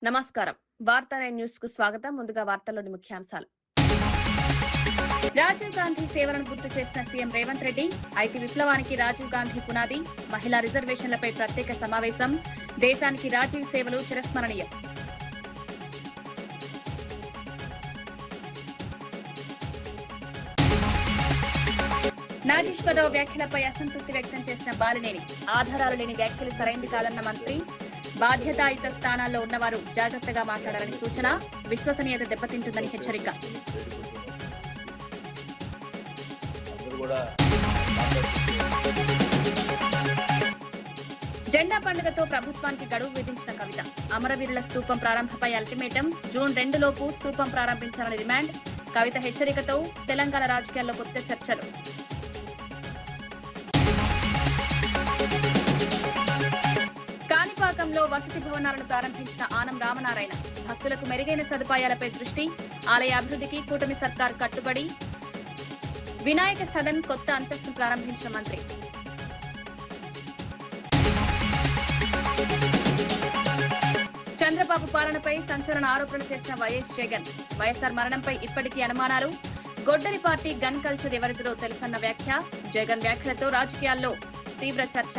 నమస్కారం. వార్తా న్యూస్ కు స్వాగతం. ముందుగా వార్తల్లోని ముఖ్యాంశాలు. రాజీవ్ గాంధీ సేవలను గుర్తు చేసిన సీఎం రేవంత్ రెడ్డి, ఐటీ విప్లవానికి రాజీవ్ గాంధీ పునాది, మహిళా రిజర్వేషన్లపై ప్రత్యేక సమావేశం, దేశానికి రాజీవ్ సేవలు చిరస్మరణీయం. నాగేశ్వరరావు వ్యాఖ్యలపై అసంతృప్తి వ్యక్తం చేసిన బాలినేని, ఆధారాలు లేని వ్యాఖ్యలు సరైంది కాదన్న మంత్రి, బాధ్యతాయుత స్థానాల్లో ఉన్నవారు జాగ్రత్తగా మాట్లాడాలని సూచన, విశ్వసనీయత దెబ్బతింటుందని హెచ్చరిక. జెండా పండుగతో ప్రభుత్వానికి గడువు విధించిన కవిత, అమరవీరుల స్తూపం ప్రారంభపై అల్టిమేటం, జూన్ 2 లోపు స్తూపం ప్రారంభించాలని డిమాండ్, కవిత హెచ్చరికతో తెలంగాణ రాజకీయాల్లో కొత్త చర్చలు. కాణిపాకంలో వసతి భవనాలను ప్రారంభించిన ఆనం రామనారాయణ, భక్తులకు మెరుగైన సదుపాయాలపై దృష్టి, ఆలయ అభివృద్ధికి కూటమి సర్కార్ కట్టుబడి, వినాయక సదన్ కొత్త అంతస్తును ప్రారంభించిన మంత్రి. చంద్రబాబు పాలనపై సంచలన ఆరోపణలు చేసిన వైఎస్ జగన్, వైఎస్ఆర్ మరణంపై ఇప్పటికీ అనుమానాలు, గొడ్డలి పార్టీ గన్ కల్చర్ ఎవరిదో తెలుసన్న వ్యాఖ్య, జగన్ వ్యాఖ్యలతో రాజకీయాల్లో తీవ్ర చర్చ.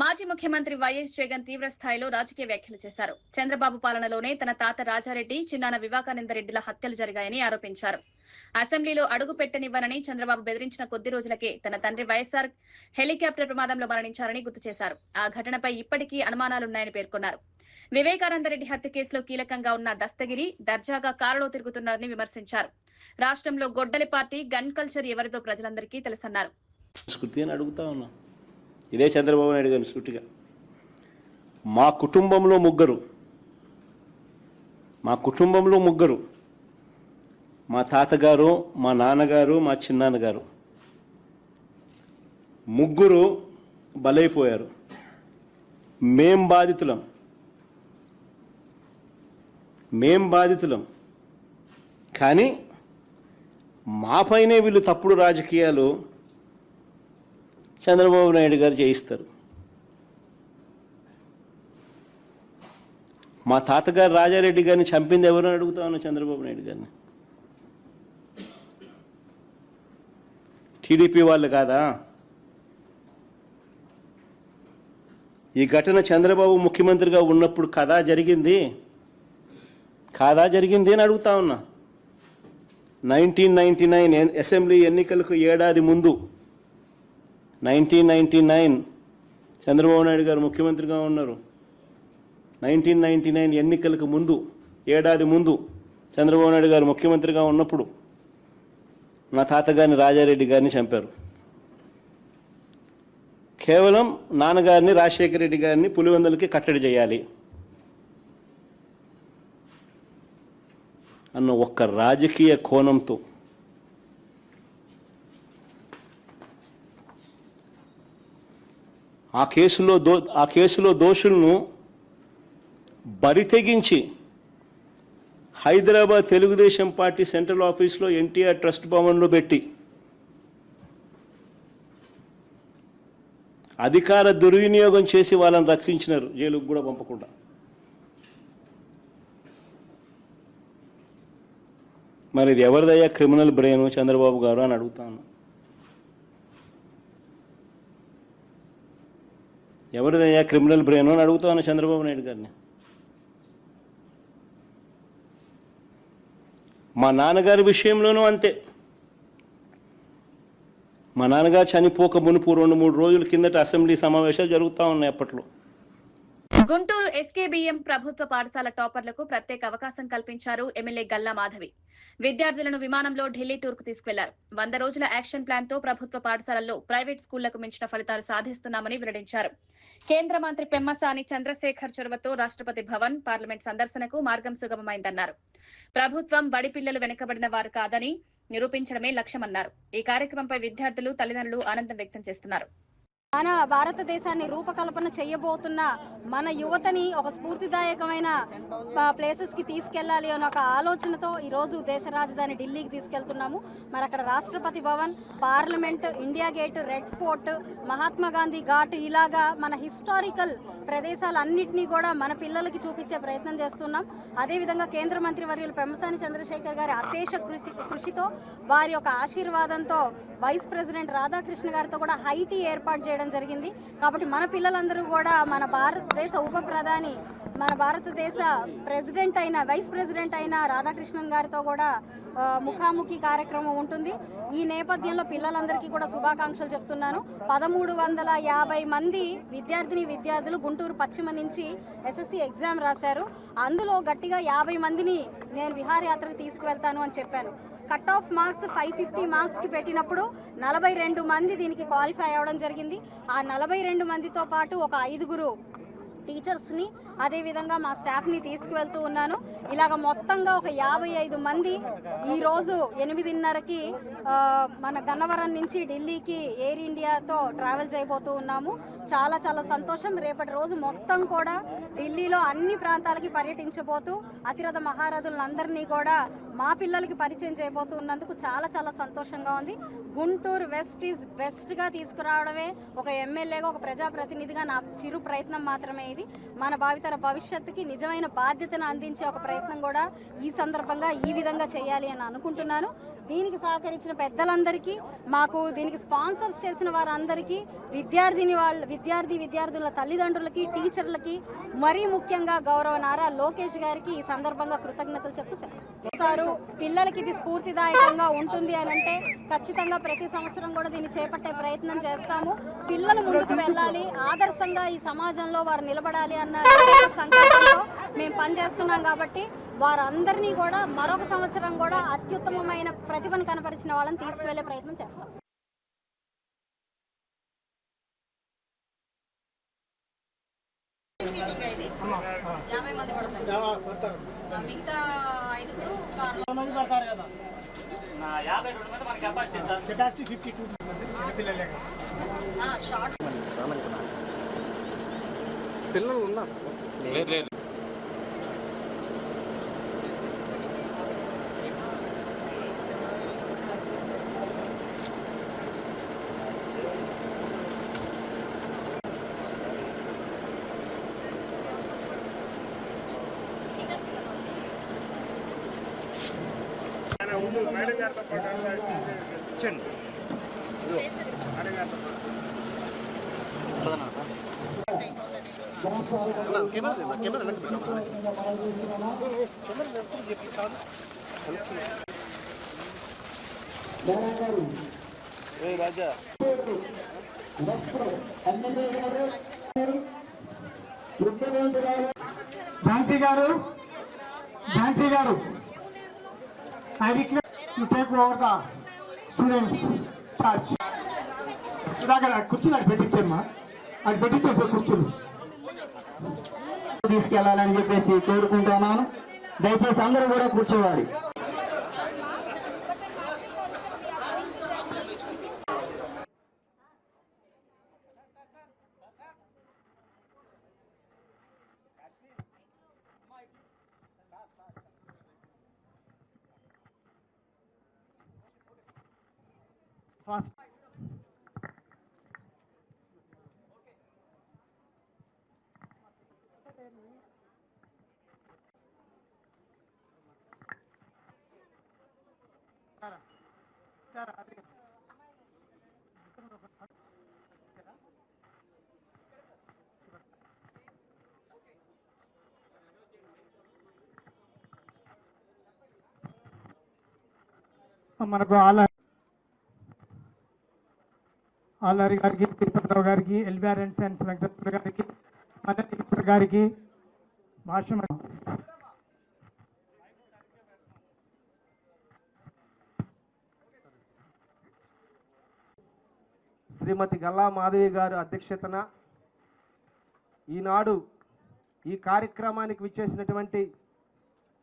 మాజీ ముఖ్యమంత్రి వైఎస్ జగన్ తీవ్ర స్థాయిలో రాజకీయ వ్యాఖ్యలు చేశారు. చంద్రబాబు పాలనలోనే తన తాత రాజారెడ్డి, చిన్నాన వివేకానందరెడ్డిల హత్యలు జరిగాయని ఆరోపించారు. అసెంబ్లీలో అడుగు పెట్టనివ్వనని చంద్రబాబు బెదిరించిన కొద్ది రోజులకే తన తండ్రి వైఎస్ఆర్ హెలికాప్టర్ ప్రమాదంలో మరణించారని గుర్తు చేశారు. ఆ ఘటనపై ఇప్పటికీ అనుమానాలున్నాయని పేర్కొన్నారు. వివేకానందరెడ్డి హత్య కేసులో కీలకంగా ఉన్న దస్తగిరి దర్జాగా కారులో తిరుగుతున్నారని విమర్శించారు. రాష్ట్రంలో గొడ్డలి పార్టీ గన్ కల్చర్ ఎవరిదో ప్రజలందరికీ తెలుసన్నారు. ఇదే చంద్రబాబు నాయుడు గారిని సూటిగా, మా కుటుంబంలో ముగ్గురు, మా తాతగారు, మా నాన్నగారు, మా చిన్నాన్నగారు ముగ్గురు బలైపోయారు. మేం బాధితులం కానీ మాపైనే వీళ్ళు తప్పుడు రాజకీయాలు చంద్రబాబు నాయుడు గారు చేయిస్తారు. మా తాతగారు రాజారెడ్డి గారిని చంపింది ఎవరని అడుగుతా ఉన్నా చంద్రబాబు నాయుడు గారిని. టీడీపీ వాళ్ళు కాదా? ఈ ఘటన చంద్రబాబు ముఖ్యమంత్రిగా ఉన్నప్పుడు కాదా జరిగింది అని అడుగుతా ఉన్నా. 1999 అసెంబ్లీ ఎన్నికలకు ఏడాది ముందు 1999 చంద్రబాబు నాయుడు గారు ముఖ్యమంత్రిగా ఉన్నారు. 1999 ఎన్నికలకు ముందు ఏడాది ముందు చంద్రబాబు నాయుడు గారు ముఖ్యమంత్రిగా ఉన్నప్పుడు మా తాతగారిని రాజారెడ్డి గారిని చంపారు. కేవలం నాన్నగారిని రాజశేఖర రెడ్డి గారిని పులివెందులకి కట్టడి చేయాలి అన్న ఒక్క రాజకీయ కోణంతో ఆ కేసులో దోషులను బరితెగించి హైదరాబాద్ తెలుగుదేశం పార్టీ సెంట్రల్ ఆఫీస్లో ఎన్టీఆర్ ట్రస్ట్ భవన్లో పెట్టి అధికార దుర్వినియోగం చేసి వాళ్ళని రక్షించినారు, జైలుకు కూడా పంపకుండా. మరి ఇది ఎవరిదయ్యా క్రిమినల్ బ్రెయిన్ చంద్రబాబు గారు అని అడుగుతాను. ఎవరిదయ్యా క్రిమినల్ బ్రెయిన్ అని అడుగుతాను చంద్రబాబు నాయుడు గారిని. మా నాన్నగారి విషయంలోనూ అంతే. మా నాన్నగారు చనిపోక మునుపు 2-3 రోజుల కిందట అసెంబ్లీ సమావేశాలు జరుగుతూ ఉన్నాయి. అప్పట్లో గుంటూరు ఎస్కేబీఎం ప్రభుత్వ పాఠశాల టాపర్లకు ప్రత్యేక అవకాశం కల్పించారు ఎమ్మెల్యే గల్లా మాధవి. విద్యార్థులను విమానంలో ఢిల్లీ టూర్ కు తీసుకెళ్లారు. 100 రోజుల యాక్షన్ ప్లాన్ తో ప్రభుత్వ పాఠశాలల్లో ప్రైవేట్ స్కూళ్లకు మించిన ఫలితాలు సాధిస్తున్నామని వెల్లడించారు. కేంద్ర మంత్రి పెమ్మసాని చంద్రశేఖర్ చొరవతో రాష్ట్రపతి భవన్, పార్లమెంట్ సందర్శనకు మార్గం సుగమమైందన్నారు. ప్రభుత్వం బడి పిల్లలు వెనుకబడిన వారు కాదని నిరూపించడమే లక్ష్యమన్నారు. ఈ కార్యక్రమంపై విద్యార్థులు, తల్లిదండ్రులు ఆనందం వ్యక్తం చేస్తున్నారు. మన భారతదేశాన్ని రూపకల్పన చేయబోతున్న మన యువతని ఒక స్ఫూర్తిదాయకమైన ప్లేసెస్కి తీసుకెళ్లాలి అనే ఒక ఆలోచనతో ఈరోజు దేశ రాజధాని ఢిల్లీకి తీసుకెళ్తున్నాము. మరి అక్కడ Rashtrapati Bhavan, parliament, India gate, red fort, Mahatma Gandhi ghat ఇలాగా మన హిస్టారికల్ ప్రదేశాలన్నింటినీ కూడా మన పిల్లలకి చూపించే ప్రయత్నం చేస్తున్నాం. అదేవిధంగా కేంద్ర మంత్రి వర్యులు పెమ్మసాని చంద్రశేఖర్ గారి అశేష కృషితో వారి యొక్క ఆశీర్వాదంతో వైస్ ప్రెసిడెంట్ రాధాకృష్ణ గారితో కూడా హైటీ ఏర్పాటు చేయడం జరిగింది. కాబట్టి మన పిల్లలందరూ కూడా మన భారతదేశ ఉప ప్రధాని, మన భారతదేశ వైస్ ప్రెసిడెంట్ అయిన రాధాకృష్ణన్ గారితో కూడా ముఖాముఖి కార్యక్రమం ఉంటుంది. ఈ నేపథ్యంలో పిల్లలందరికీ కూడా శుభాకాంక్షలు చెప్తున్నాను. 1350 మంది విద్యార్థులు గుంటూరు పశ్చిమ నుంచి ఎస్ఎస్సి ఎగ్జామ్ రాశారు. అందులో గట్టిగా 50 మందిని నేను విహారయాత్రకు తీసుకువెళ్తాను అని చెప్పాను. కట్ ఆఫ్ మార్క్స్ 550 మార్క్స్కి పెట్టినప్పుడు 42 మంది దీనికి క్వాలిఫై అవ్వడం జరిగింది. ఆ 42 మందితో పాటు ఒక 5గురు టీచర్స్ని, అదేవిధంగా మా స్టాఫ్ని తీసుకువెళ్తూ ఉన్నాను. ఇలాగ మొత్తంగా ఒక 55 మంది ఈరోజు 8:30కి మన గన్నవరం నుంచి ఢిల్లీకి ఎయిర్ ఇండియాతో ట్రావెల్ చేయబోతూ ఉన్నాము. చాలా చాలా సంతోషం. రేపటి రోజు మొత్తం కూడా ఢిల్లీలో అన్ని ప్రాంతాలకి పర్యటించబోతూ అతిరథ మహారథులందరినీ కూడా మా పిల్లలకి పరిచయం చేయబోతూ ఉన్నందుకు చాలా చాలా సంతోషంగా ఉంది. గుంటూరు వెస్ట్ ఈజ్ బెస్ట్గా తీసుకురావడమే ఒక ఎమ్మెల్యేగా, ఒక ప్రజాప్రతినిధిగా నా చిరు ప్రయత్నం మాత్రమే ఇది. మన భావితర భవిష్యత్తుకి నిజమైన బాధ్యతను అందించే ఒక ప్రయత్నం కూడా ఈ సందర్భంగా ఈ విధంగా చేయాలి అని అనుకుంటున్నాను. దీనికి సహకరించిన పెద్దలందరికీ, మాకు దీనికి స్పాన్సర్స్ చేసిన వారందరికీ, విద్యార్థుల తల్లిదండ్రులకి, టీచర్లకి, మరీ ముఖ్యంగా గౌరవ నారా లోకేష్ గారికి ఈ సందర్భంగా కృతజ్ఞతలు చెప్తారు. పిల్లలకి ఇది స్ఫూర్తిదాయకంగా ఉంటుంది అని అంటే ఖచ్చితంగా ప్రతి సంవత్సరం కూడా దీన్ని చేపట్టే ప్రయత్నం చేస్తాము. పిల్లలు ముందుకు వెళ్ళాలి, ఆదర్శంగా ఈ సమాజంలో వారు నిలబడాలి అన్న సంకల్పంతో మేము పనిచేస్తున్నాం. కాబట్టి వారందరినీ కూడా మరొక సంవత్సరం కూడా అత్యుత్తమమైన ప్రతిభను కనపరిచిన వాళ్ళని తీసుకువెళ్లే ప్రయత్నం చేస్తాం. మిగతా 5గురు పిల్లలు ఉన్నారు. మేడం గారితో రాజా ఝాన్సీ గారు I request to take over the students' charge. Sudhakar కుర్చీలు అటు పెట్టించమ్మా, అటు పెట్టించేసారు కుర్చీలు. తీసుకెళ్లాలని చెప్పేసి కోరుకుంటున్నాను. దయచేసి అందరూ కూడా కూర్చోవాలి. ఫస్ట్ మనకు ఆల్లారి గారికి, తిరుపతిరావు గారికి, ఎల్విఆర్ అండ్ సైన్స్ వెంకటేశ్వర గారికి, మదన్ గారికి భాష్యం. శ్రీమతి గల్లా మాధవి గారు అధ్యక్షతన ఈనాడు ఈ కార్యక్రమానికి విచ్చేసినటువంటి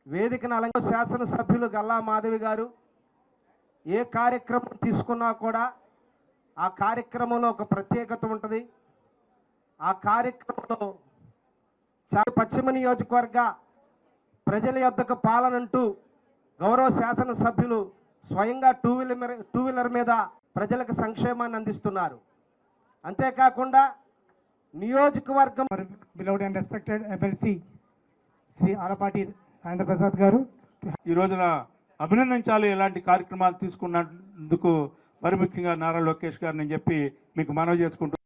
వేదికను అలంకరించిన శాసనసభ్యులు గల్లా మాధవి గారు ఏ కార్యక్రమం తీసుకున్నా కూడా ఆ కార్యక్రమంలో ఒక ప్రత్యేకత ఉంటుంది. ఆ కార్యక్రమంలో పశ్చిమ నియోజకవర్గ ప్రజల యొద్దకు పాలనంటూ గౌరవ శాసనసభ్యులు స్వయంగా టూ వీలర్ మీద ప్రజలకు సంక్షేమాన్ని అందిస్తున్నారు. అంతేకాకుండా నియోజకవర్గం beloved and respected MLC Shri Alapati Rajendra Prasad గారు ఈ రోజున అభినందించాలి. ఇలాంటి కార్యక్రమాలు తీసుకున్నందుకు మరి ముఖ్యంగా నారా లోకేష్ గారిని చెప్పి మీకు మనవి చేసుకుంటూ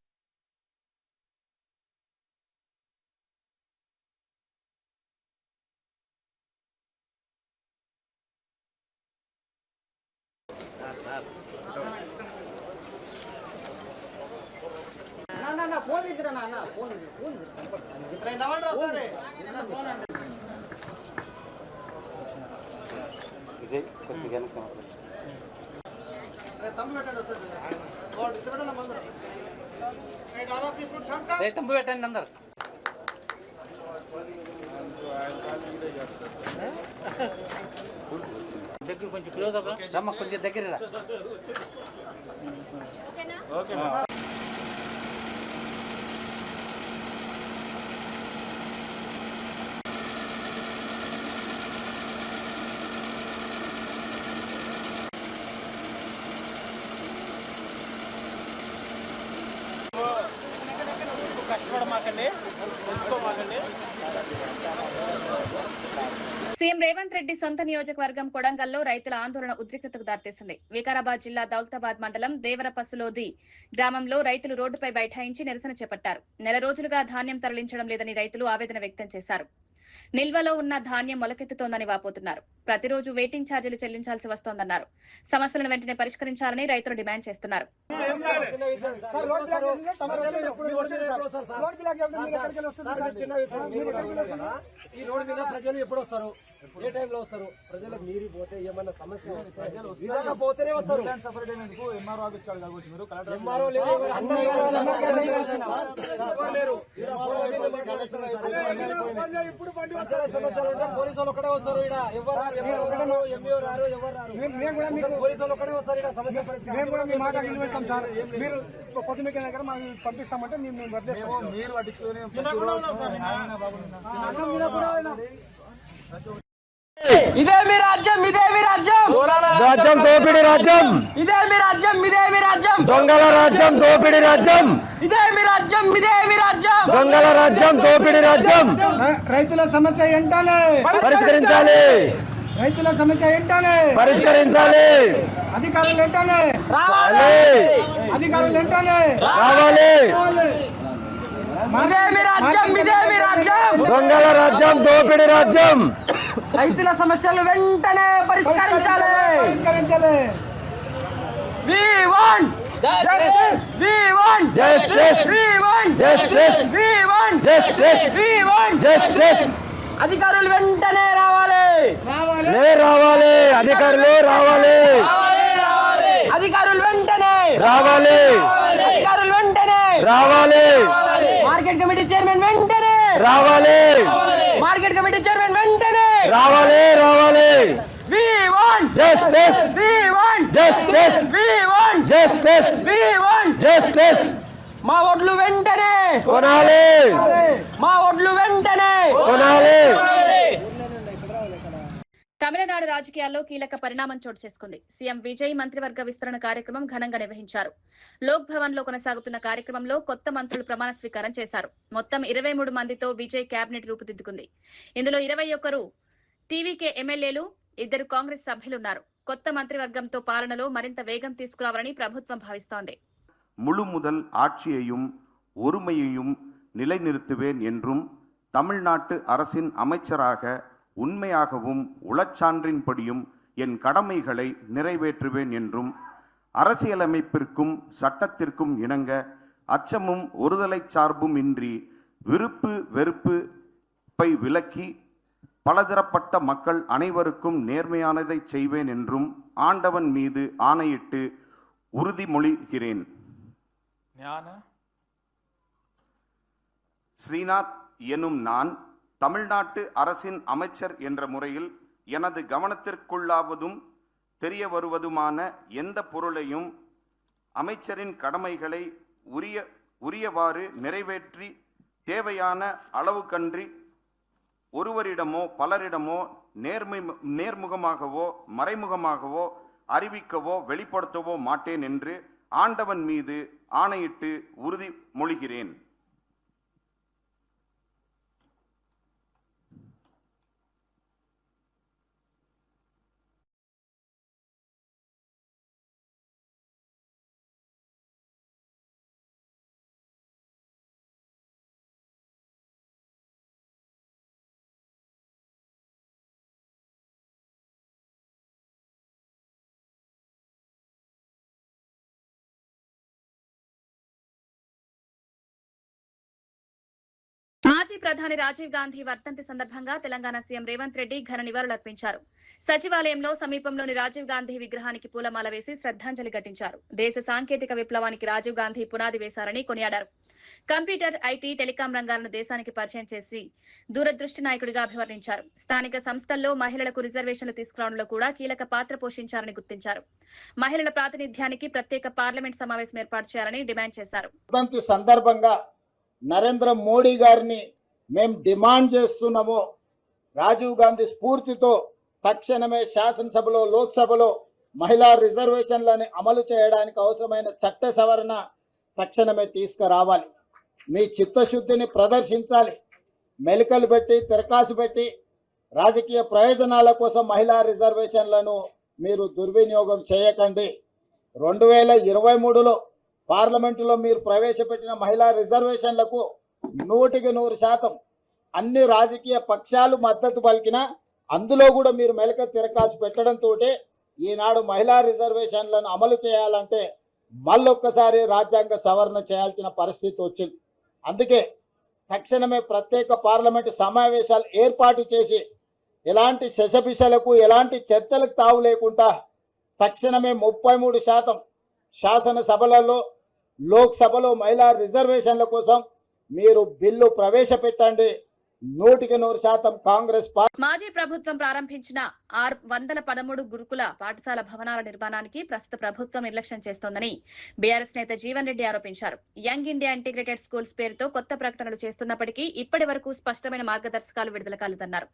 తమ్ము పెట్టండి అందరు దగ్గర కొంచెం క్లోజ్ అవ్వ కొంచెం దగ్గర సీఎం రేవంత్ రెడ్డి సొంత నియోజకవర్గం కొడంగల్లో రైతుల ఆందోళన ఉద్రిక్తతకు దారితీసింది. వికారాబాద్ జిల్లా దౌలతాబాద్ మండలం దేవరపసులోది గ్రామంలో రైతులు రోడ్డుపై బైఠాయించి నిరసన చేపట్టారు. నెల రోజులుగా ధాన్యం తరలించడం లేదని రైతులు ఆవేదన వ్యక్తం చేశారు. నిల్వలో ఉన్న ధాన్యం మొలకెత్తుతోందని వాపోతున్నారు. ప్రతిరోజు వెయిటింగ్ ఛార్జీలు చెల్లించాల్సి వస్తోందన్నారు. సమస్యలను వెంటనే పరిష్కరించాలని రైతులు డిమాండ్ చేస్తున్నారు. ఈ రోడ్డు మీద ప్రజలు ఎప్పుడు వస్తారు? ఏ టైంలో వస్తారు? ప్రజలకు నీరు పోతే ఏమన్నా సమస్య పోతేనే వస్తారు. ఎంఆర్ఓ ఆఫీస్ కాదు కాబట్టి మీరు ఎంఆర్ఓ ప్రజల సమస్యలు ఉంటే పోలీసు వాళ్ళు ఒకటే వస్తారు. ఇక్కడ ఎంఈఓ రారు, ఎవరు రారు. పోలీసు వాళ్ళు ఒకటే వస్తారు. ఇక్కడ సమస్య మేము కూడా మీ మాట వినిపిస్తాం సార్. మీరు పొద్దున్న దగ్గర మాకు పంపిస్తామంటే మేము వదిలేస్తాం. మీరు పట్టించుకొని ఇదే మీ రాజ్యం, ఇదే మీ రాజ్యం, రాజ్యం దోపిడి రాజ్యం, ఇదే మీ రాజ్యం, ఇదే మీ రాజ్యం, దొంగల రాజ్యం దోపిడి రాజ్యం, ఇదే మీ రాజ్యం, ఇదే మీ రాజ్యం, దొంగల రాజ్యం దోపిడి రాజ్యం. రైతుల సమస్య ఏంటనే పరిష్కరించాలి, రైతుల సమస్య ఏంటనే పరిష్కరించాలి, అధికారులు ఏంటనే రావాలి, అధికారులు ఏంటనే రావాలి. ఇదే మీ రాజ్యం, ఇదే మీ రాజ్యం, దొంగల రాజ్యం దోపిడి రాజ్యం. రైతుల సమస్యలు వెంటనే పరిష్కరించాలి. We want justice. We want Justice. We want Justice. We want Justice. We want Justice. అధికారులు వెంటనే రావాలి. రావాలి, అధికారులు రావాలి, అధికారులు వెంటనే రావాలి, అధికారులు వెంటనే రావాలి, మార్కెట్ కమిటీ చైర్మన్ వెంటనే రావాలి, మార్కెట్ కమిటీ చైర్మన్ వెంటనే రావాలి, రావాలి. We want Justice. We want Justice. We want Justice. We want Justice. మా ఓట్లు వెంటనే కొనాలి, మా ఓట్లు వెంటనే కొనాలి. తమిళనాడు రాజకీయాల్లో కీలక పరిణామం చోటు చేసుకుంది. సీఎం విజయ్ మంత్రివర్గ విస్తరణ కార్యక్రమం ఘనంగా నిర్వహించారు. లోక్ భవన్ లో కొనసాగుతున్న కార్యక్రమంలో కొత్త మంత్రులు ప్రమాణ స్వీకారం చేశారు. మొత్తం 23 మందితో విజయ్ కేబినెట్ రూపుదిద్దుకుంది. ఇందులో 21 టీవీకే ఎమ్మెల్యేలు, 2 కాంగ్రెస్ సభ్యులున్నారు. కొత్త మంత్రివర్గంతో పాలనలో మరింత వేగం తీసుకురావాలని ప్రభుత్వం భావిస్తోంది. முழு முதல் ஆட்சியையும் ஒருமையையும் நிலைநிறுத்துவேன் என்றும் தமிழ்நாட்டு அரசின் அமைச்சராக உண்மையாகவும் உளச்சான்றின்படியும் என் கடமைகளை நிறைவேற்றுவேன் என்றும் அரசியலமைப்பிற்கும் சட்டத்திற்கும் இணங்க அச்சமும் ஒருதலை சார்பும் இன்றி விருப்பு வெறுப்பை விலக்கி பலதரப்பட்ட மக்கள் அனைவருக்கும் நேர்மையானதை செய்வேன் என்றும் ஆண்டவன் மீது ஆணையிட்டு உறுதிமொழிகிறேன். ஸ்ரீநாத் எனும் நான் தமிழ்நாட்டு அரசின் அமைச்சர் என்ற முறையில் எனது கவனத்திற்குள்ளாவதும் தெரிய வருவதுமான எந்த பொருளையும் அமைச்சரின் கடமைகளை உரியவாறு நிறைவேற்றி தேவையான அளவுக்கன்றி ஒருவரிடமோ பலரிடமோ நேர்முகமாகவோ மறைமுகமாகவோ அறிவிக்கவோ வெளிப்படுத்தவோ மாட்டேன் என்று ஆண்டவன் மீது ஆணையிட்டு உறுதிமொழிகிறேன். మాజీ ప్రధాని రాజీవ్ గాంధీ వర్ధంతి సందర్భంగా తెలంగాణ సీఎం రేవంత్ రెడ్డి ఘన నివాళులర్పించారు. సచివాలయంలో సమీపంలోని రాజీవ్ గాంధీ విగ్రహానికి పూలమాల వేసి శ్రద్ధాంజలి ఘటించారు. దేశ సాంకేతిక విప్లవానికి రాజీవ్ గాంధీ పునాది వేశారని కొనియాడారు. కంప్యూటర్, ఐటీ, టెలికాం రంగాలను దేశానికి పరిచయం చేసి దూరదృష్టి నాయకుడిగా అభివర్ణించారు. స్థానిక సంస్థల్లో మహిళలకు రిజర్వేషన్లు తీసుకురావడంలో కూడా కీలక పాత్ర పోషించారని గుర్తించారు. మహిళల ప్రాతినిధ్యానికి ప్రత్యేక పార్లమెంట్ సమావేశం ఏర్పాటు చేయాలని డిమాండ్ చేశారు. సందర్భంగా నరేంద్ర మోడీ గారిని మేము డిమాండ్ చేస్తున్నాము. రాజీవ్ గాంధీ స్ఫూర్తితో తక్షణమే శాసనసభలో, లోక్సభలో మహిళా రిజర్వేషన్లను అమలు చేయడానికి అవసరమైన చట్ట సవరణ తక్షణమే తీసుకురావాలి. మీ చిత్తశుద్ధిని ప్రదర్శించాలి. మెలికలు పెట్టి, తిరకాసు పెట్టి రాజకీయ ప్రయోజనాల కోసం మహిళా రిజర్వేషన్లను మీరు దుర్వినియోగం చేయకండి. 2023లో పార్లమెంటులో మీరు ప్రవేశపెట్టిన మహిళా రిజర్వేషన్లకు 100% అన్ని రాజకీయ పక్షాలు మద్దతు పలికినా అందులో కూడా మీరు మెలక తిరకాసు పెట్టడంతో ఈనాడు మహిళా రిజర్వేషన్లను అమలు చేయాలంటే మళ్ళొక్కసారి రాజ్యాంగ సవరణ చేయాల్సిన పరిస్థితి వచ్చింది. అందుకే తక్షణమే ప్రత్యేక పార్లమెంటు సమావేశాలు ఏర్పాటు చేసి ఎలాంటి శశపిశలకు, ఎలాంటి చర్చలకు తావు లేకుండా తక్షణమే 33% శాసనసభలలో, లోక్సభలో మహిళా రిజర్వేషన్ల కోసం మీరు బిల్లు ప్రవేశపెట్టండి. 100% కాంగ్రెస్ మాజీ ప్రభుత్వం ప్రారంభించిన 113 గురుకుల పాఠశాల భవనాల నిర్మాణానికి ప్రస్తుత ప్రభుత్వం నిర్లక్ష్యం చేస్తోందని బీఆర్ఎస్ నేత జీవన్ రెడ్డి ఆరోపించారు. యంగ్ ఇండియా ఇంటిగ్రేటెడ్ స్కూల్స్ పేరుతో కొత్త ప్రకటనలు చేస్తున్నప్పటికీ ఇప్పటి వరకు స్పష్టమైన మార్గదర్శకాలు విడుదల కాలేదన్నారు.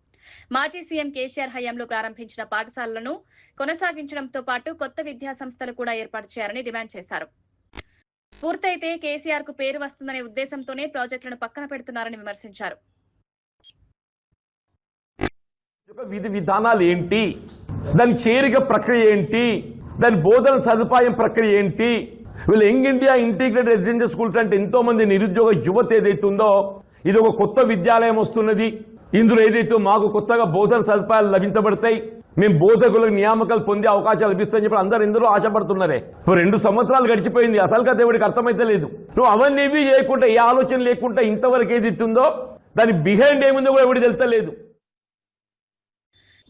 మాజీ సీఎం కేసీఆర్ హయాంలో ప్రారంభించిన పాఠశాలలను కొనసాగించడంతో పాటు కొత్త విద్యా సంస్థలు కూడా ఏర్పాటు చేయాలని డిమాండ్ చేశారు. పూర్తయితే కేసీఆర్ కు పేరు వస్తుందనే ఉద్దేశంతోనే ప్రాజెక్టులను పక్కన పెడుతున్నారని విమర్శించారు. విధి విధానాలు ఏంటి, దాని చేరిక ప్రక్రియ ఏంటి, దాని బోధన సదుపాయం ప్రక్రియ ఏంటి? వీళ్ళు young India integrated residential schools అంటే ఎంతో మంది నిరుద్యోగ యువత ఏదైతే ఉందో, ఇది ఒక కొత్త విద్యాలయం వస్తున్నది. ఇందులో ఏదైతే మాకు కొత్తగా బోధన సదుపాయాలు లభించబడతాయి, మేము బోధకులకు నియామకాలు పొందే అవకాశాలు లభిస్తాయని చెప్పి అందరూ ఇందులో ఆశపడుతున్నారే. 2 సంవత్సరాలు గడిచిపోయింది, అసలు కదా ఎవరికి అర్థమైతే లేదు. నువ్వు అవన్నీ చేయకుండా, ఏ ఆలోచన లేకుండా ఇంతవరకు ఏది ఇస్తుందో దాని బిహైండ్ ఏముందో కూడా ఎవరికి తెలుస్తలేదు.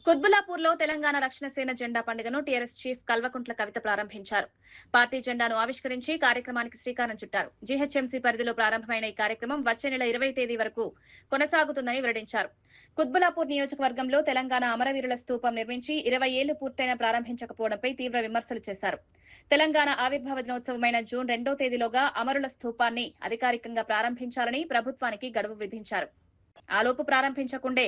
కుత్బులాపూర్ లో తెలంగాణ రక్షణ సేన జెండా పండుగను టీఆర్ఎస్ చీఫ్ కల్వకుంట్ల కవిత ప్రారంభించారు. పార్టీ జెండాను ఆవిష్కరించి కార్యక్రమానికి శ్రీకారం చుట్టారు. జీహెచ్ఎంసీ పరిధిలో ప్రారంభమైన ఈ కార్యక్రమం వచ్చే నెల 20 తేదీ వరకు కొనసాగుతుందని వెల్లడించారు. కుత్బులాపూర్ నియోజకవర్గంలో తెలంగాణ అమరవీరుల స్తూపం నిర్మించి 20 ఏళ్లు పూర్తయినా ప్రారంభించకపోవడంపై తీవ్ర విమర్శలు చేశారు. తెలంగాణ ఆవిర్భావ దినోత్సవమైన జూన్ 2వ తేదీలోగా అమరుల స్తూపాన్ని అధికారికంగా ప్రారంభించాలని ప్రభుత్వానికి గడువు విధించారు. ఆలోపు ప్రారంభించకుండే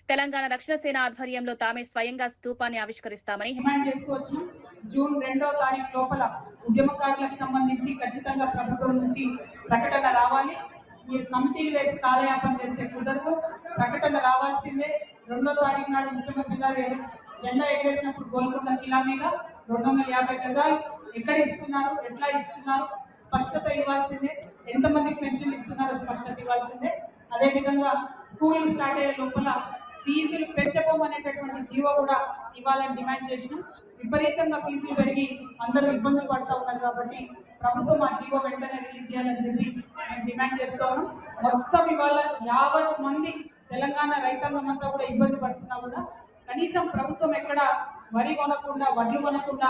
తెలంగాణ రక్షణ సేన ఆధ్వర్యంలో తామే స్వయంగా స్తూపాన్ని ఆవిష్కరిస్తామని డిమాండ్ చేస్తూ వచ్చినాం. జూన్ 2వ తారీఖు లోపల ఉద్యమకారులకు సంబంధించి ఖచ్చితంగా ప్రభుత్వం నుంచి ప్రకటన రావాలి. మీరు కమిటీలు వేసి కాలయాపన చేస్తే కుదరదు, ప్రకటన రావాల్సిందే. 2వ తారీఖు నాడు ముఖ్యమంత్రి గారు జెండా ఎగరేసినప్పుడు గోల్కొండ కిలా మీద 250 గజాలు ఎక్కడ ఇస్తున్నారు, ఎట్లా ఇస్తున్నారు స్పష్టత ఇవ్వాల్సిందే. ఎంతమందికి పెన్షన్ ఇస్తున్నారో స్పష్టత ఇవ్వాల్సిందే. అదేవిధంగా స్కూల్ స్టార్ట్ అయ్యే లోపల ఫీజులు పెంచబోమనేటటువంటి జీవో కూడా ఇవ్వాలని డిమాండ్ చేసినాం. విపరీతంగా ఫీజులు పెరిగి అందరూ ఇబ్బందులు పడుతూ ఉన్నారు కాబట్టి ప్రభుత్వం ఆ జీవో వెంటనే రిలీజ్ చేయాలని చెప్పి మేము డిమాండ్ చేస్తూ ఉన్నాం. మొత్తం ఇవాళ 50 మంది తెలంగాణ రైతాంగం అంతా కూడా ఇబ్బంది పడుతున్నా కూడా కనీసం ప్రభుత్వం ఎక్కడ వరి కొనకుండా, వడ్లు కొనకుండా,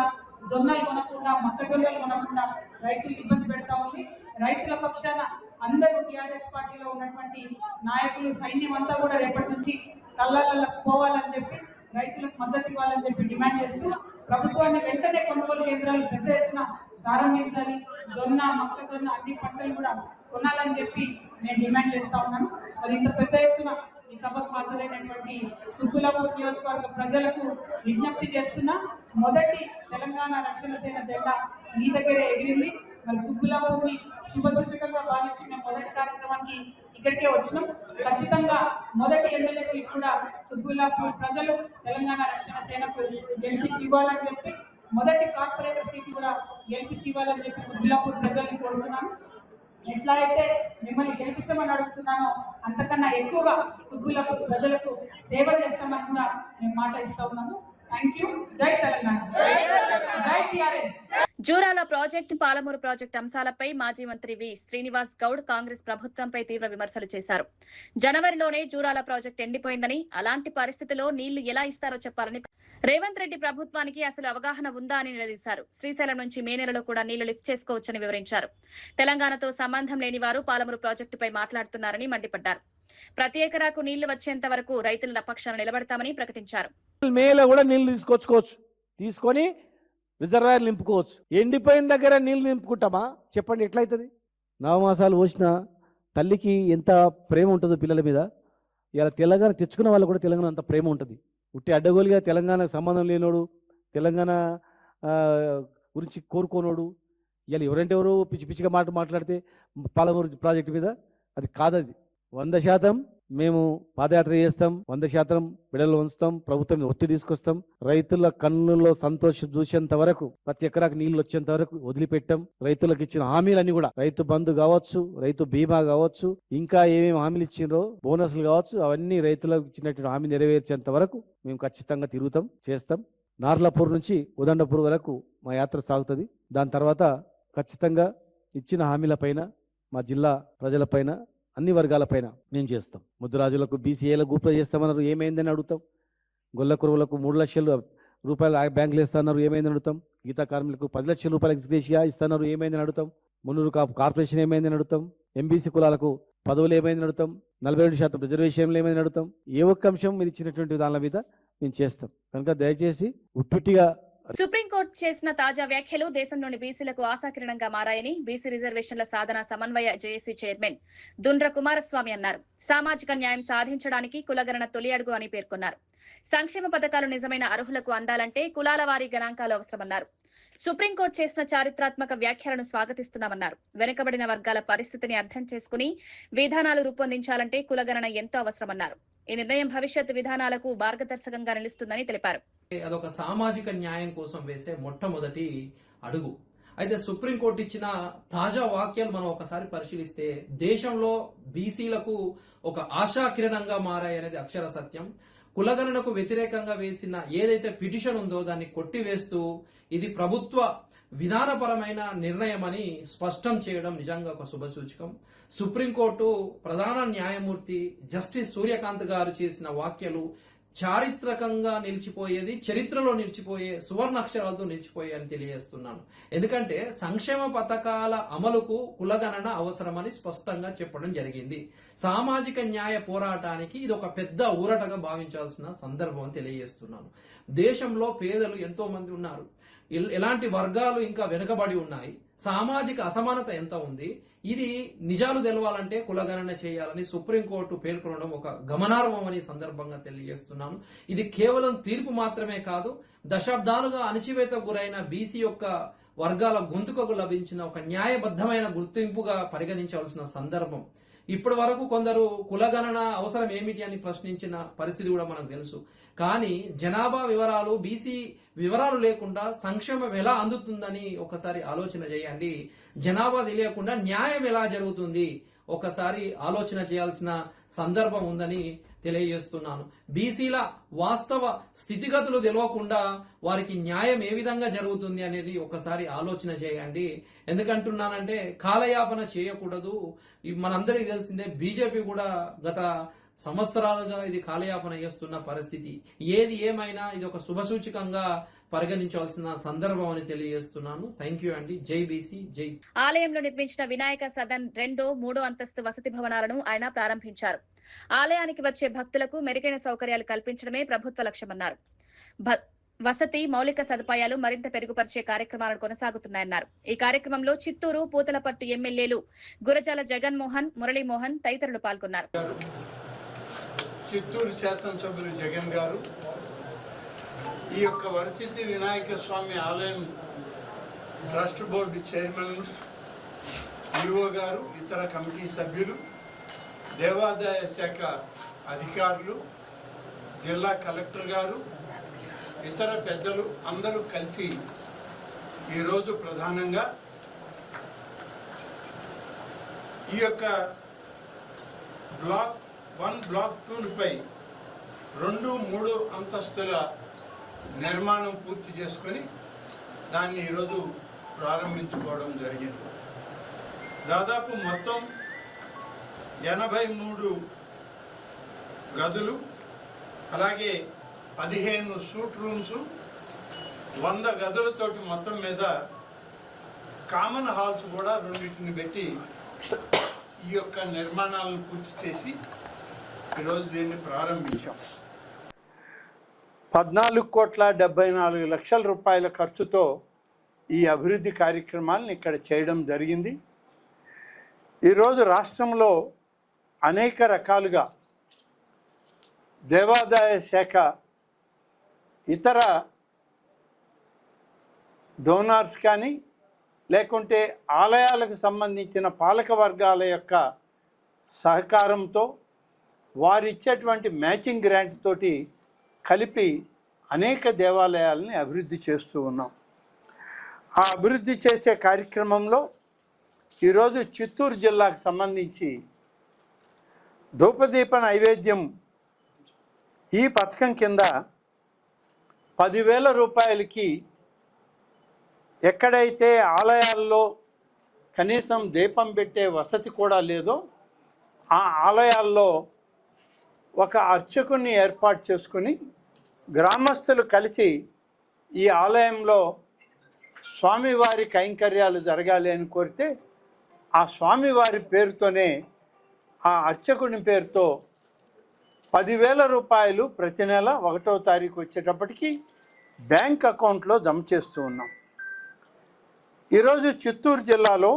జొన్నలు కొనకుండా, మొక్కజొన్నలు కొనకుండా రైతులు ఇబ్బంది పెడతా ఉంది. రైతుల పక్షాన అందరూ టీఆర్ఎస్ పార్టీలో ఉన్నటువంటి నాయకులు, సైన్యం అంతా కూడా రేపటి నుంచి కళ్ళలకు పోవాలని చెప్పి రైతులకు మద్దతు ఇవ్వాలని చెప్పి డిమాండ్ చేస్తూ ప్రభుత్వాన్ని వెంటనే కొనుగోలు కేంద్రాలు పెద్ద ఎత్తున ప్రారంభించాలి. జొన్న, మొక్కజొన్న అన్ని పంటలు కూడా కొనాలని చెప్పి నేను డిమాండ్ చేస్తా ఉన్నాను. మరి ఇంత పెద్ద ఎత్తున ఈ సభకు హాజరైనటువంటి కుత్బుల్లాపూర్ నియోజకవర్గ ప్రజలకు విజ్ఞప్తి చేస్తున్నా, మొదటి తెలంగాణ రక్షణ సేన జెండా మీ దగ్గరే ఎగిరింది. మరి కుత్బుల్లాపూర్ని శుభ సూచకంగా భావించి మేము మొదటి కార్యక్రమానికి ఇక్కడికే వచ్చినాం. ఖచ్చితంగా మొదటి ఎమ్మెల్యే సీట్ కూడా కుత్బుల్లాపూర్ ప్రజలు తెలంగాణ రక్షణ సేనకు గెలిపించి ఇవ్వాలని చెప్పి, మొదటి కార్పొరేటర్ సీట్ కూడా గెలిపించి ఇవ్వాలని చెప్పి కుత్బుల్లాపూర్ ప్రజల్ని కోరుతున్నాను. ఎట్లా అయితే మిమ్మల్ని గెలిపించమని అడుగుతున్నానో అంతకన్నా ఎక్కువగా కుత్బుల్లాపూర్ ప్రజలకు సేవ చేస్తామని కూడా మేము మాట ఇస్తా ఉన్నాము. Thank you. జై తెలంగాణ, జై TRS. Jurala project, Palamuru project అంశాలపై మాజీ మంత్రి వి శ్రీనివాస్ గౌడ్ కాంగ్రెస్ ప్రభుత్వంపై తీవ్ర విమర్శలు చేశారు. జనవరిలోనే జూరాల ప్రాజెక్టు ఎండిపోయిందని, అలాంటి పరిస్థితిలో నీళ్లు ఎలా ఇస్తారో చెప్పాలని రేవంత్ రెడ్డి ప్రభుత్వానికి అసలు అవగాహన ఉందా అని నిలదీశారు. శ్రీశైలం నుంచి మే నెలలో కూడా నీళ్లు లిఫ్ట్ చేసుకోవచ్చని వివరించారు. తెలంగాణతో సంబంధం లేని వారు పాలమూరు ప్రాజెక్టుపై మాట్లాడుతున్నారని మండిపడ్డారు. ప్రతి ఎకరాకు నీళ్లు వచ్చేంత వరకు రైతుల పక్షాన నిలబడతామని ప్రకటించారు. మేలో కూడా నీళ్లు తీసుకొని రిజర్వాయర్ నింపుకోవచ్చు. ఎండిపోయిన దగ్గర నీళ్లు నింపుకుంటామా చెప్పండి, ఎట్లయితుంది? నవమాసాలు పోసిన తల్లికి ఎంత ప్రేమ ఉంటుందో పిల్లల మీద. ఇలా తెలంగాణ తెచ్చుకున్న వాళ్ళు కూడా తెలంగాణ అంత ప్రేమ ఉంటుంది. ఉట్టి అడ్డగోలుగా తెలంగాణకు సంబంధం లేనోడు, తెలంగాణ గురించి కోరుకోనోడు, ఇలా ఎవరంటే ఎవరు పిచ్చి పిచ్చిగా మాట్లాడితే పాలమూరు ప్రాజెక్టు మీద అది కాదది. 100% మేము పాదయాత్ర చేస్తాం, 100% బిడలు ఉంచుతాం, ప్రభుత్వం ఒత్తిడి తీసుకొస్తాం. రైతుల కన్నుల్లో సంతోషం చూసేంత వరకు, ప్రతి ఎకరాకు నీళ్లు వచ్చేంత వరకు వదిలిపెట్టాం. రైతులకు ఇచ్చిన హామీలన్నీ కూడా, రైతు బంధు కావచ్చు, రైతు బీమా కావచ్చు, ఇంకా ఏమేమి హామీలు ఇచ్చిండ్రో బోనస్లు కావచ్చు, అవన్నీ రైతులకు ఇచ్చినటువంటి హామీ నెరవేర్చేంత వరకు మేము ఖచ్చితంగా తిరుగుతాం, చేస్తాం. నార్లాపూర్ నుంచి ఉదండపూర్ వరకు మా యాత్ర సాగుతుంది. దాని తర్వాత ఖచ్చితంగా ఇచ్చిన హామీలపైన, మా జిల్లా ప్రజలపైన, అన్ని వర్గాలపైన మేము చేస్తాం. ముద్దురాజులకు బీసీఏలకు గూప్ల చేస్తామన్నారు, ఏమైందని అడుగుతాం. గొల్ల కురువులకు 3 లక్షల రూపాయలు బ్యాంకులు ఇస్తాన్నారు, ఏమైందని అడుగుతాం. గీతా కార్మికులకు 10 లక్షల రూపాయల ఎక్స్గ్రేషియా ఇస్తున్నారు, ఏమైందని అడుగుతాం. మున్నూరు కార్పొరేషన్ ఏమైందని అడుగుతాం. ఎంబీసీ కులాలకు పదవులు ఏమైందని అడుగుతాం. 42% రిజర్వేషన్లు ఏమైందని అడుగుతాం. ఏ ఒక్క అంశం మీరు ఇచ్చినటువంటి దాని మీద మేము చేస్తాం. కనుక దయచేసి ఉట్టిగా సుప్రీంకోర్టు చేసిన తాజా వ్యాఖ్యలు దేశంలోని బీసీలకు ఆశాకిరణంగా మారాయని బీసీ రిజర్వేషన్ల సాధన సమన్వయ జేఏసీ చైర్మన్ దుండ్ర కుమారస్వామి అన్నారు. సామాజిక న్యాయం సాధించడానికి కులగణన తొలి అడుగు అని పేర్కొన్నారు. సంక్షేమ పథకాలు నిజమైన అర్హులకు అందాలంటే కులాల వారీ గణాంకాలు అవసరమన్నారు. సుప్రీంకోర్టు చేసిన చారిత్రాత్మక వ్యాఖ్యలను స్వాగతిస్తున్నామన్నారు. వెనుకబడిన వర్గాల పరిస్థితిని అర్థం చేసుకుని విధానాలు రూపొందించాలంటే కులగణన ఎంతో అవసరమన్నారు. ఈ నిర్ణయం భవిష్యత్ విధానాలకు మార్గదర్శకంగా నిలుస్తుందని తెలిపారు. అదొక సామాజిక న్యాయం కోసం వేసే మొట్టమొదటి అడుగు. అయితే సుప్రీంకోర్టు ఇచ్చిన తాజా వాక్యాలు మనం ఒకసారి పరిశీలిస్తే దేశంలో బీసీలకు ఒక ఆశాకిరణంగా మారాయనేది అక్షర సత్యం. కులగణనకు వ్యతిరేకంగా వేసిన ఏదైతే పిటిషన్ ఉందో దాన్ని కొట్టివేస్తూ ఇది ప్రభుత్వ విధానపరమైన నిర్ణయం అని స్పష్టం చేయడం నిజంగా ఒక శుభసూచకం. సుప్రీంకోర్టు ప్రధాన న్యాయమూర్తి జస్టిస్ సూర్యకాంత్ గారు చేసిన వ్యాఖ్యలు చారిత్రకంగా నిలిచిపోయేది, చరిత్రలో నిలిచిపోయే, సువర్ణాక్షరాలతో నిలిచిపోయే అని తెలియజేస్తున్నాను. ఎందుకంటే సంక్షేమ పథకాల అమలుకు కులగణన అవసరమని స్పష్టంగా చెప్పడం జరిగింది. సామాజిక న్యాయ పోరాటానికి ఇది ఒక పెద్ద ఊరటగా భావించాల్సిన సందర్భం అని తెలియజేస్తున్నాను. దేశంలో పేదలు ఎంతో మంది ఉన్నారు. ఎలాంటి వర్గాలు ఇంకా వెనుకబడి ఉన్నాయి, సామాజిక అసమానత ఎంత ఉంది, ఇది నిజాలు తెలవాలంటే కులగణన చేయాలని సుప్రీంకోర్టు పేర్కొనడం ఒక గమనార్హమని సందర్భంగా తెలియజేస్తున్నాను. ఇది కేవలం తీర్పు మాత్రమే కాదు, దశాబ్దాలుగా అణచివేతకు గురైన బీసీ యొక్క వర్గాల గొంతుకకు లభించిన ఒక న్యాయబద్ధమైన గుర్తింపుగా పరిగణించవలసిన సందర్భం. ఇప్పటి వరకు కొందరు కులగణన అవసరం ఏమిటి అని ప్రశ్నించిన పరిస్థితి కూడా మనకు తెలుసు. కానీ జనాభా వివరాలు, బీసీ వివరాలు లేకుండా సంక్షేమం ఎలా అందుతుందని ఒకసారి ఆలోచన చేయండి. జనాభా తెలియకుండా న్యాయం ఎలా జరుగుతుంది ఒకసారి ఆలోచన చేయాల్సిన సందర్భం ఉందని తెలియజేస్తున్నాను. బీసీల వాస్తవ స్థితిగతులు తెలియకుండా వారికి న్యాయం ఏ విధంగా జరుగుతుంది అనేది ఒకసారి ఆలోచన చేయండి. ఎందుకంటున్నానంటే కాలయాపన చేయకూడదు. మనందరికీ తెలిసిందే, బీజేపీ కూడా గత సంవత్సరాలుగా ఇది కాలయాపన చేస్తున్న పరిస్థితి. ఏది ఏమైనా ఇది ఒక శుభసూచకంగా పరిగణించాల్సిన సందర్భం అని తెలియజేస్తున్నాను. థ్యాంక్ యూ అండి. జై బీసీ, జై. ఆలయంలో నిర్మించిన వినాయక సదన్ 2, 3 అంతస్తు వసతి భవనాలను ఆయన ప్రారంభించారు. ఆలయానికి వచ్చే భక్తులకు మెరుగైన సౌకర్యాలు కల్పించడమే ప్రభుత్వ లక్ష్యమన్నారు. వసతి, మౌలిక సదుపాయాలు మరింత పెరుగుపరిచే కార్యక్రమాలు కొనసాగుతున్నాయన్నారు. ఈ కార్యక్రమంలో చిత్తూరు, పూతలపట్టు ఎమ్మెల్యేలు గురజాల జగన్మోహన్, మురళీమోహన్ తదితరులు పాల్గొన్నారు. చిత్తూరు శాసనసభ్యులు జగన్ గారు ఈ యొక్క వరసిద్ధి వినాయక స్వామి ఆలయం ట్రస్ట్ బోర్డు చైర్మన్, ఈఓ గారు, ఇతర కమిటీ సభ్యులు, దేవాదాయ శాఖ అధికారులు, జిల్లా కలెక్టర్ గారు, ఇతర పెద్దలు అందరూ కలిసి ఈరోజు ప్రధానంగా ఈ యొక్క బ్లాక్ 1, బ్లాక్ 2పై 2, 3 అంతస్తుల నిర్మాణం పూర్తి చేసుకొని దాన్ని ఈరోజు ప్రారంభించుకోవడం జరిగింది. దాదాపు మొత్తం 83 గదులు, అలాగే 15 సూట్ రూమ్స్, 100 గదులతోటి మొత్తం మీద కామన్ హాల్స్ కూడా 2 పెట్టి ఈ యొక్క నిర్మాణాలను పూర్తి చేసి ఈరోజు దీన్ని ప్రారంభించాం. 14,74,00,000 రూపాయల ఖర్చుతో ఈ అభివృద్ధి కార్యక్రమాలను ఇక్కడ చేయడం జరిగింది. ఈరోజు రాష్ట్రంలో అనేక రకాలుగా దేవాదాయ శాఖ, ఇతర డోనార్స్ కానీ లేకుంటే ఆలయాలకు సంబంధించిన పాలక వర్గాల యొక్క సహకారంతో వారిచ్చేటువంటి మ్యాచింగ్ గ్రాంట్ తోటి కలిపి అనేక దేవాలయాలని అభివృద్ధి చేస్తూ ఉన్నాం. ఆ అభివృద్ధి చేసే కార్యక్రమంలో ఈరోజు చిత్తూరు జిల్లాకు సంబంధించి ధూపదీప నైవేద్యం ఈ పథకం కింద 10,000 రూపాయలకి ఎక్కడైతే ఆలయాల్లో కనీసం దీపం పెట్టే వసతి కూడా లేదో ఆ ఆలయాల్లో ఒక అర్చకుని ఏర్పాటు చేసుకుని గ్రామస్తులు కలిసి ఈ ఆలయంలో స్వామివారి కైంకర్యాలు జరగాలి అని కోరితే ఆ స్వామివారి పేరుతోనే, ఆ అర్చకుని పేరుతో 10,000 రూపాయలు ప్రతి నెల 1వ తారీఖు వచ్చేటప్పటికి బ్యాంక్ అకౌంట్లో జమ చేస్తూ ఉన్నాం. ఈరోజు చిత్తూరు జిల్లాలో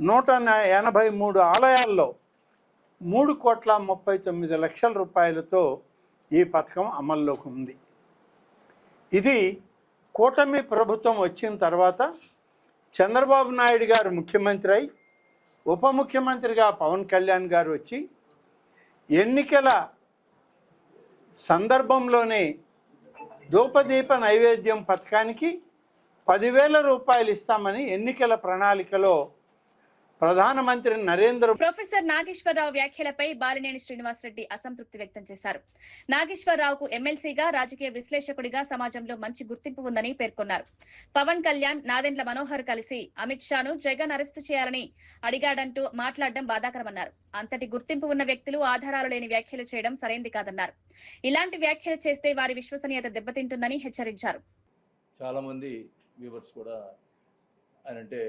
183 ఆలయాల్లో 3,39,00,000 రూపాయలతో ఈ పథకం అమల్లోకి ఉంది. ఇది కూటమి ప్రభుత్వం వచ్చిన తర్వాత చంద్రబాబు నాయుడు గారు ముఖ్యమంత్రి అయి ఉప ముఖ్యమంత్రిగా పవన్ కళ్యాణ్ గారు వచ్చి ఎన్నికల సందర్భంలోనే ధూపదీప నైవేద్యం పథకానికి 10,000 రూపాయలు ఇస్తామని ఎన్నికల ప్రణాళికలో ప్రధానమంత్రి నరేంద్ర. ప్రొఫెసర్ నాగేశ్వరరావు వ్యాఖ్యలపై బాలినేని శ్రీనివాసరెడ్డి అసంతృప్తి వ్యక్తం చేశారు. నాగేశ్వరరావుకు ఎమ్మెల్సీగా, రాజకీయ విశ్లేషకుడిగా సమాజంలో మంచి గుర్తింపు ఉందని పేర్కొన్నారు. పవన్ కళ్యాణ్, నాదెండ్ల మనోహర్ కలిసి అమిత్ షాను జగన్ అరెస్టు చేయాలని అడిగాడంటూ మాట్లాడడం బాధాకరమన్నారు. అంతటి గుర్తింపు ఉన్న వ్యక్తులు ఆధారాలు లేని వ్యాఖ్యలు చేయడం సరైంది కాదన్నారు. ఇలాంటి వ్యాఖ్యలు చేస్తే వారి విశ్వసనీయత దెబ్బతింటుందని హెచ్చరించారు. చాలా మంది వ్యూవర్స్ కూడా ఆయన అంటే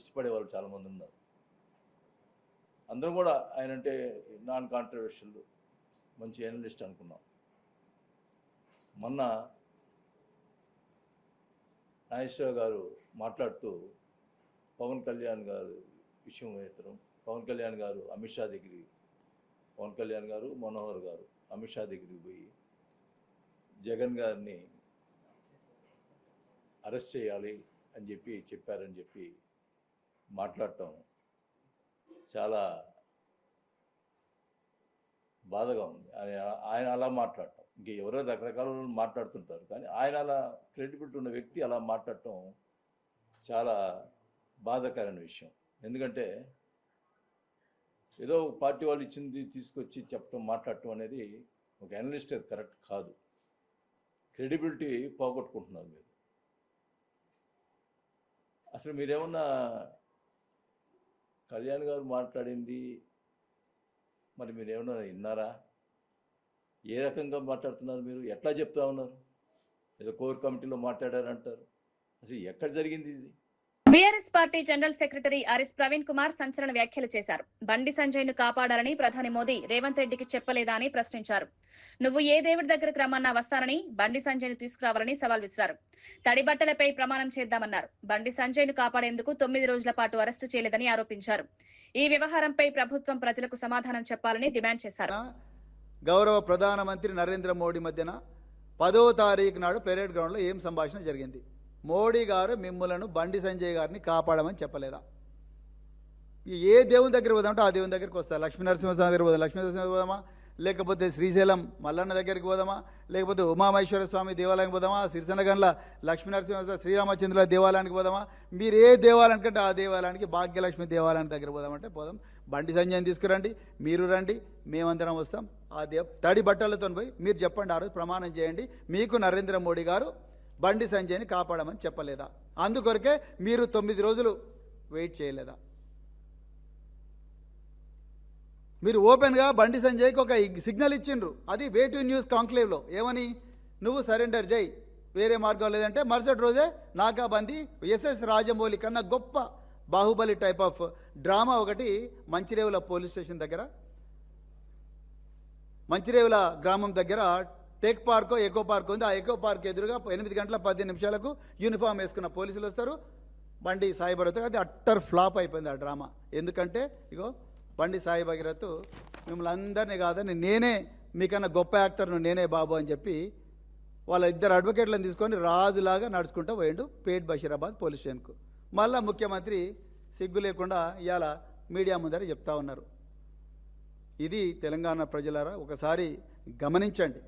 ఇష్టపడే వాళ్ళు చాలా మంది ఉన్నారు. అందరం కూడా ఆయన అంటే నాన్ కాంట్రవర్షియల్ మంచి ఎనలిస్ట్ అనుకున్నాం. మొన్న నాగేశ్వరరావు గారు మాట్లాడుతూ పవన్ కళ్యాణ్ గారు విషయం ఎత్తడం, పవన్ కళ్యాణ్ గారు అమిత్ షా దగ్గరికి, పవన్ కళ్యాణ్ గారు మనోహర్ గారు అమిత్ షా దగ్గరికి పోయి జగన్ గారిని అరెస్ట్ చేయాలి అని చెప్పారని చెప్పి మాట్లాడటం చాలా బాధగా ఉంది. ఆయన అలా మాట్లాడటం, ఇంక ఎవరో రకరకాల మాట్లాడుతుంటారు, కానీ ఆయన అలా క్రెడిబిలిటీ ఉన్న వ్యక్తి అలా మాట్లాడటం చాలా బాధాకరమైన విషయం. ఎందుకంటే ఏదో పార్టీ వాళ్ళు ఇచ్చింది తీసుకొచ్చి చెప్పడం, మాట్లాడటం అనేది ఒక అనలిస్ట్ అది కరెక్ట్ కాదు. క్రెడిబిలిటీ పోగొట్టుకుంటున్నారు మీరు. అసలు మీరేమన్నా కళ్యాణ్ గారు మాట్లాడింది మరి మీరేమన్నా విన్నారా? ఏ రకంగా మాట్లాడుతున్నారు మీరు? ఎట్లా చెప్తా ఉన్నారు? ఏదో కోర్ కమిటీలో మాట్లాడారంటారు. అసలు ఎక్కడ జరిగింది ఇది? BRS Congress party general secretary RS Praveen Kumar సంచలన వ్యాఖ్యలు చేశారు. బండి సంజయ్ ను కాపాడాలని ప్రధాని మోదీ రేవంత్ రెడ్డికి చెప్పలేదా అని ప్రశ్నించారు. నువ్వు ఏ దేవుడి దగ్గరకు రమ్మన్నా వస్తానని బండి సంజయ్ ను తీసుకురావాలని సవాల్ విసిరారు. తడి బట్టలపై ప్రమాణం చేద్దామన్నారు. బండి సంజయ్ ను కాపాడేందుకు 9 రోజుల పాటు అరెస్టు చేయలేదని ఆరోపించారు. ఈ వ్యవహారంపై ప్రభుత్వం ప్రజలకు సమాధానం చెప్పాలని డిమాండ్ చేశారు. గౌరవ ప్రధానమంత్రి నరేంద్ర మోడీ మధ్యన 10వ తారీఖు నాడు పెరేడ్ గ్రౌండ్లో ఏం సంభాషణ జరిగింది? మోడీ గారు మిమ్మలను బండి సంజయ్ గారిని కాపాడమని చెప్పలేదా? ఏ దేవుని దగ్గర పోదామంటే ఆ దేవుని దగ్గరికి వస్తారు. లక్ష్మీనరసింహస్వామి దగ్గర పోదాం, లక్ష్మీనరసింహ పోదామా, లేకపోతే శ్రీశైలం మల్లన్న దగ్గరికి పోదామా, లేకపోతే ఉమామహేశ్వర స్వామి దేవాలయానికి పోదామా, సిరిసనగండ్ల లక్ష్మీనరసింహ శ్రీరామచంద్రుల దేవాలయానికి పోదామా, మీరు ఏ దేవాలయం కంటే ఆ దేవాలయానికి భాగ్యలక్ష్మి దేవాలయం దగ్గర పోదామంటే పోదాం. బండి సంజయ్ని తీసుకురండి, మీరు రండి, మేమందరం వస్తాం. ఆ తడి బట్టలతో పోయి మీరు చెప్పండి, ఆ రోజు ప్రమాణం చేయండి, మీకు నరేంద్ర మోడీ గారు బండి సంజయ్ని కాపాడమని చెప్పలేదా? అందుకొరకే మీరు 9 రోజులు వెయిట్ చేయలేదా? మీరు ఓపెన్గా బండి సంజయ్కి ఒక సిగ్నల్ ఇచ్చిండ్రు. అది వేటు న్యూస్ కాంక్లేవ్లో ఏమని, నువ్వు సరెండర్ చేయి, వేరే మార్గం లేదంటే మరుసటి రోజే నాకాబందీ ఎస్ఎస్ రాజమౌళి కన్నా గొప్ప బాహుబలి టైప్ ఆఫ్ డ్రామా ఒకటి మంచిరేవుల పోలీస్ స్టేషన్ దగ్గర, మంచిరేవుల గ్రామం దగ్గర టెక్ పార్క్ ఎకో పార్క్ ఉంది. ఆ ఎకో పార్క్ ఎదురుగా 8 గంటల 15 నిమిషాలకు యూనిఫామ్ వేసుకున్న పోలీసులు వస్తారు, బండి సాయి భగీరథ్. అది అట్టర్ ఫ్లాప్ అయిపోయింది ఆ డ్రామా. ఎందుకంటే ఇగో బండి సాయి భగీరథ్ మిమ్మల్ని అందరినీ కాదని నేనే మీకన్నా గొప్ప యాక్టర్ను నేనే బాబు అని చెప్పి వాళ్ళ 2 అడ్వకేట్లను తీసుకొని రాజులాగా నడుచుకుంటూ పోయిండు పేట్ బషీరాబాద్ పోలీస్ స్టేషన్కు. మళ్ళా ముఖ్యమంత్రి సిగ్గు లేకుండా ఇవాళ మీడియా ముందర చెప్తా ఉన్నారు. ఇది తెలంగాణ ప్రజలారా ఒకసారి గమనించండి.